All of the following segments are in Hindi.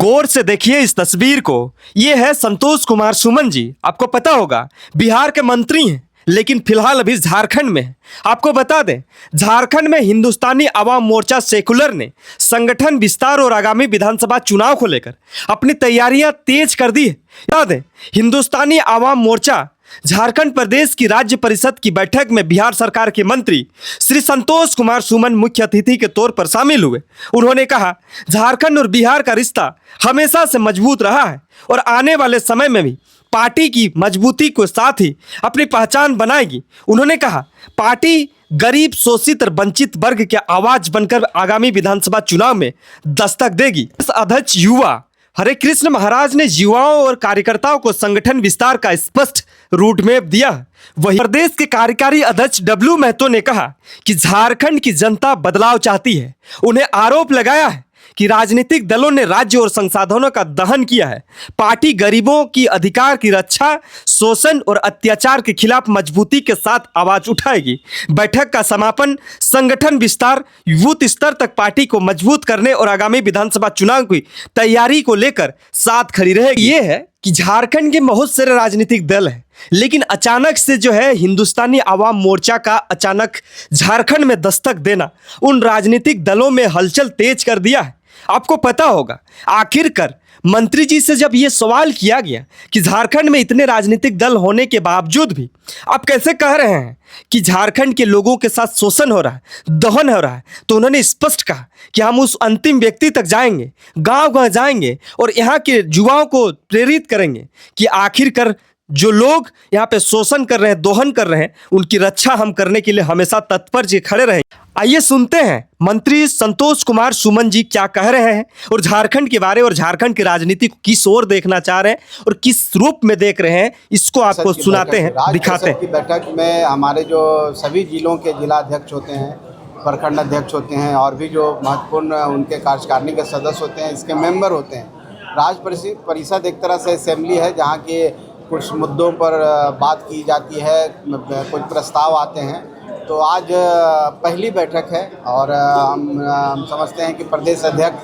गौर से देखिए इस तस्वीर को। ये है संतोष कुमार सुमन जी। आपको पता होगा बिहार के मंत्री हैं, लेकिन फिलहाल अभी झारखंड में है। आपको बता दें, झारखंड में हिंदुस्तानी आवाम मोर्चा सेकुलर ने संगठन विस्तार और आगामी विधानसभा चुनाव को लेकर अपनी तैयारियां तेज कर दी है। याद है, हिंदुस्तानी आवाम मोर्चा झारखंड प्रदेश की राज्य परिषद की बैठक में बिहार सरकार के मंत्री श्री संतोष कुमार सुमन मुख्य अतिथि के तौर पर शामिल हुए। उन्होंने कहा, झारखंड और बिहार का रिश्ता हमेशा से मजबूत रहा है और आने वाले समय में भी पार्टी की मजबूती के साथ ही अपनी पहचान बनाएगी। उन्होंने कहा, पार्टी गरीब, शोषित और वंचित वर्ग के आवाज बनकर आगामी विधानसभा चुनाव में दस्तक देगी। इस अध्यक्ष युवा हरे कृष्ण महाराज ने युवाओं और कार्यकर्ताओं को संगठन विस्तार का स्पष्ट रूट मैप दिया। वही प्रदेश के कार्यकारी अध्यक्ष डब्ल्यू महतो ने कहा कि झारखंड की जनता बदलाव चाहती है। उन्हें आरोप लगाया है कि राजनीतिक दलों ने राज्य और संसाधनों का दहन किया है। पार्टी गरीबों की अधिकार की रक्षा, शोषण और अत्याचार के खिलाफ मजबूती के साथ आवाज उठाएगी। बैठक का समापन संगठन विस्तार, बूथ स्तर तक पार्टी को मजबूत करने और आगामी विधानसभा चुनाव की तैयारी को लेकर साथ खड़ी रहेगी। ये है कि झारखंड के बहुत सारे राजनीतिक दल हैं, लेकिन अचानक से जो है हिंदुस्तानी आवाम मोर्चा का अचानक झारखंड में दस्तक देना उन राजनीतिक दलों में हलचल तेज कर दिया है। आपको पता होगा, आखिरकार मंत्री जी से जब ये सवाल किया गया कि झारखंड में इतने राजनीतिक दल होने के बावजूद भी आप कैसे कह रहे हैं कि झारखंड के लोगों के साथ शोषण हो रहा है, दहन हो रहा है, तो उन्होंने स्पष्ट कहा कि हम उस अंतिम व्यक्ति तक जाएंगे, गांव-गांव जाएंगे और यहाँ के युवाओं को प्रेरित करेंगे कि आखिरकार जो लोग यहाँ पे शोषण कर रहे हैं, दोहन कर रहे हैं, उनकी रक्षा हम करने के लिए हमेशा तत्पर जी खड़े रहें। आइए सुनते हैं मंत्री संतोष कुमार सुमन जी क्या कह रहे हैं और झारखंड के बारे और झारखंड की राजनीति को किस ओर देखना चाह रहे हैं और किस रूप में देख रहे हैं, इसको आपको सुनाते हैं, दिखाते हैं। बैठक में हमारे जो सभी जिलों के जिलाध्यक्ष होते हैं, प्रखंड अध्यक्ष होते हैं और भी जो महत्वपूर्ण उनके कार्यकारिणी के सदस्य होते हैं, इसके मेंबर होते हैं। राज्य परिषद एक तरह से असेंबली है जहाँ के कुछ मुद्दों पर बात की जाती है, कुछ प्रस्ताव आते हैं। तो आज पहली बैठक है और हम समझते हैं कि प्रदेश अध्यक्ष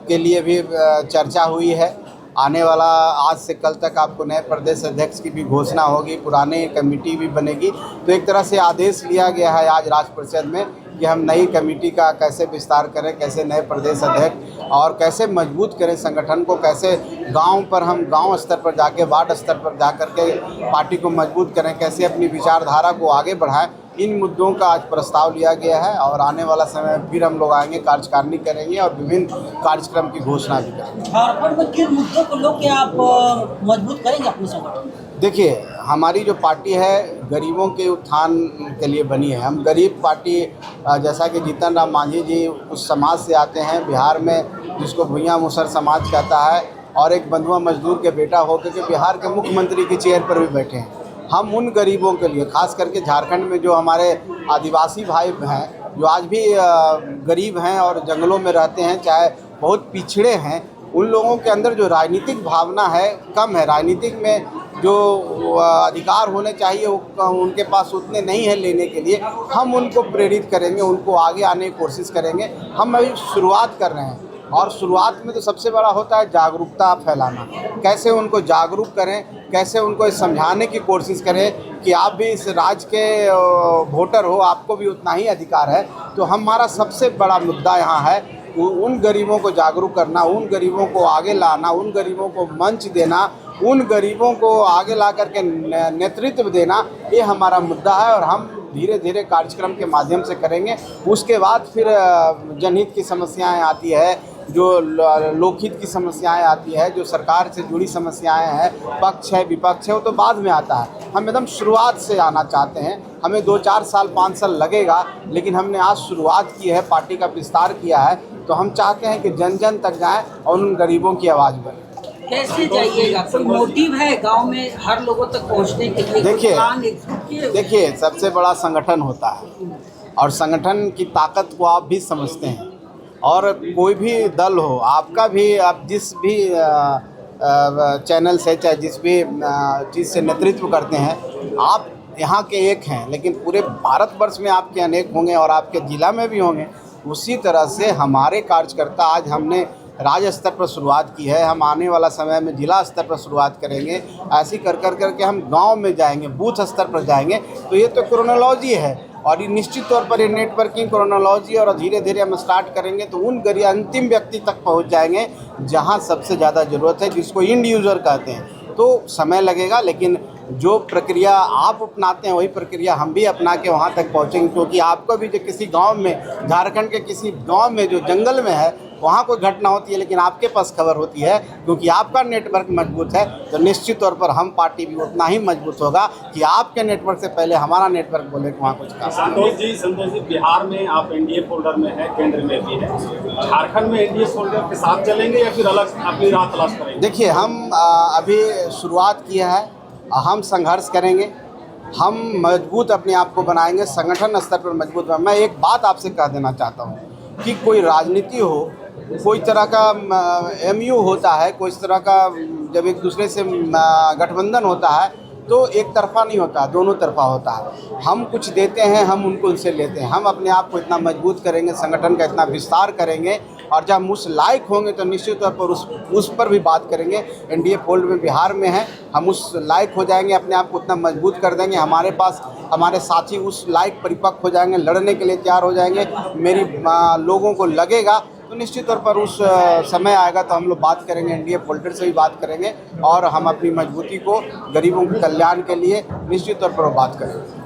के लिए भी चर्चा हुई है। आने वाला आज से कल तक आपको नए प्रदेश अध्यक्ष की भी घोषणा होगी, पुरानी कमेटी भी बनेगी। तो एक तरह से आदेश लिया गया है आज राज्य परिषद में कि हम नई कमेटी का कैसे विस्तार करें, कैसे नए प्रदेश अध्यक्ष और कैसे मजबूत करें संगठन को, कैसे गांव पर हम गांव स्तर पर जाके, वार्ड स्तर पर जा कर के पार्टी को मजबूत करें, कैसे अपनी विचारधारा को आगे बढ़ाएं। इन मुद्दों का आज प्रस्ताव लिया गया है और आने वाला समय फिर हम लोग आएंगे, कार्यकारिणी करेंगे और विभिन्न कार्यक्रम की घोषणा भी करेंगे। झारखंड में किन मुद्दों को लेकर आप मजबूत करेंगे अपने संगठन? देखिए, हमारी जो पार्टी है गरीबों के उत्थान के लिए बनी है। हम गरीब पार्टी, जैसा कि जीतन राम मांझी जी उस समाज से आते हैं बिहार में जिसको भुइयां मुसर समाज कहता है, और एक बंधुआ मजदूर के बेटा होकर के बिहार के मुख्यमंत्री की चेयर पर भी बैठे हैं। हम उन गरीबों के लिए, खास करके झारखंड में जो हमारे आदिवासी भाई हैं, जो आज भी गरीब हैं और जंगलों में रहते हैं, चाहे बहुत पिछड़े हैं, उन लोगों के अंदर जो राजनीतिक भावना है कम है। राजनीतिक में जो अधिकार होने चाहिए वो उनके पास उतने नहीं है लेने के लिए। हम उनको प्रेरित करेंगे, उनको आगे आने की कोशिश करेंगे। हम अभी शुरुआत कर रहे हैं और शुरुआत में तो सबसे बड़ा होता है जागरूकता फैलाना। कैसे उनको जागरूक करें, कैसे उनको समझाने की कोशिश करें कि आप भी इस राज्य के वोटर हो, आपको भी उतना ही अधिकार है। तो हमारा सबसे बड़ा मुद्दा यहाँ है उन गरीबों को जागरूक करना, उन गरीबों को आगे लाना, उन गरीबों को मंच देना, उन गरीबों को आगे ला करके नेतृत्व देना। ये हमारा मुद्दा है और हम धीरे धीरे कार्यक्रम के माध्यम से करेंगे। उसके बाद फिर जनहित की समस्याएं आती है, जो लोकहित की समस्याएं आती है, जो सरकार से जुड़ी समस्याएं हैं, पक्ष है विपक्ष है, वो तो बाद में आता है। हम एकदम शुरुआत से आना चाहते हैं। हमें 2-4 साल 5 साल लगेगा, लेकिन हमने आज शुरुआत की है, पार्टी का विस्तार किया है। तो हम चाहते हैं कि जन जन तक जाएं और उन गरीबों की आवाज़ बने। कैसे जाइएगा? कोई मोटिव है गांव में हर लोगों तक पहुंचने के लिए? देखिए, सबसे बड़ा संगठन होता है और संगठन की ताकत को आप भी समझते हैं। और कोई भी दल हो, आपका भी, आप जिस भी चैनल से, चाहे जिस भी चीज़ से नेतृत्व करते हैं, आप यहाँ के एक हैं, लेकिन पूरे भारतवर्ष में आपके अनेक होंगे और आपके ज़िला में भी होंगे। उसी तरह से हमारे कार्यकर्ता, आज हमने राज्य स्तर पर शुरुआत की है, हम आने वाला समय में जिला स्तर पर शुरुआत करेंगे। ऐसे कर करके हम गांव में जाएंगे, बूथ स्तर पर जाएंगे। तो ये तो क्रोनोलॉजी है और ये निश्चित तौर पर ये नेटवर्किंग क्रोनोलॉजी और धीरे धीरे हम स्टार्ट करेंगे तो उन गरीब अंतिम व्यक्ति तक पहुंच जाएंगे जहां सबसे ज़्यादा ज़रूरत है, जिसको इंड यूज़र कहते हैं। तो समय लगेगा, लेकिन जो प्रक्रिया आप अपनाते हैं वही प्रक्रिया हम भी अपना के वहाँ तक पहुँचेंगे। क्योंकि आपको भी जो किसी गांव में, झारखंड के किसी गांव में जो जंगल में है वहाँ कोई घटना होती है, लेकिन आपके पास खबर होती है क्योंकि आपका नेटवर्क मजबूत है, तो निश्चित तौर पर हम पार्टी भी उतना ही मजबूत होगा कि आपके नेटवर्क से पहले हमारा नेटवर्क बोले कि वहाँ कुछ काम। संतोष जी, बिहार में आप एनडीए फोल्डर में है, केंद्र में भी है, झारखंड में एनडीए फोल्डर के साथ चलेंगे या फिर अलग अपनी राह तलाश करेंगे? देखिए, हम अभी शुरुआत किया है, हम संघर्ष करेंगे, हम मजबूत अपने आप को बनाएंगे, संगठन स्तर पर मजबूत। मैं एक बात आपसे कह देना चाहता हूँ कि कोई राजनीति हो, कोई तरह का एमयू होता है, कोई तरह का जब एक दूसरे से गठबंधन होता है तो एक तरफा नहीं होता, दोनों तरफा होता है। हम कुछ देते हैं, हम उनको उनसे लेते हैं। हम अपने आप को इतना मजबूत करेंगे, संगठन का इतना विस्तार करेंगे और जब हम उस लायक होंगे तो निश्चित तौर पर उस पर भी बात करेंगे। एनडीए फोल्ड में बिहार में है, हम उस लायक हो जाएंगे, अपने आप को उतना मजबूत कर देंगे, हमारे पास हमारे साथी उस लायक परिपक्व हो जाएंगे, लड़ने के लिए तैयार हो जाएंगे। मेरी लोगों को लगेगा तो निश्चित तौर पर उस समय आएगा तो हम लोग बात करेंगे, एनडीए फोल्डर से भी बात करेंगे और हम अपनी मजबूती को गरीबों के कल्याण के लिए निश्चित तौर पर बात करेंगे।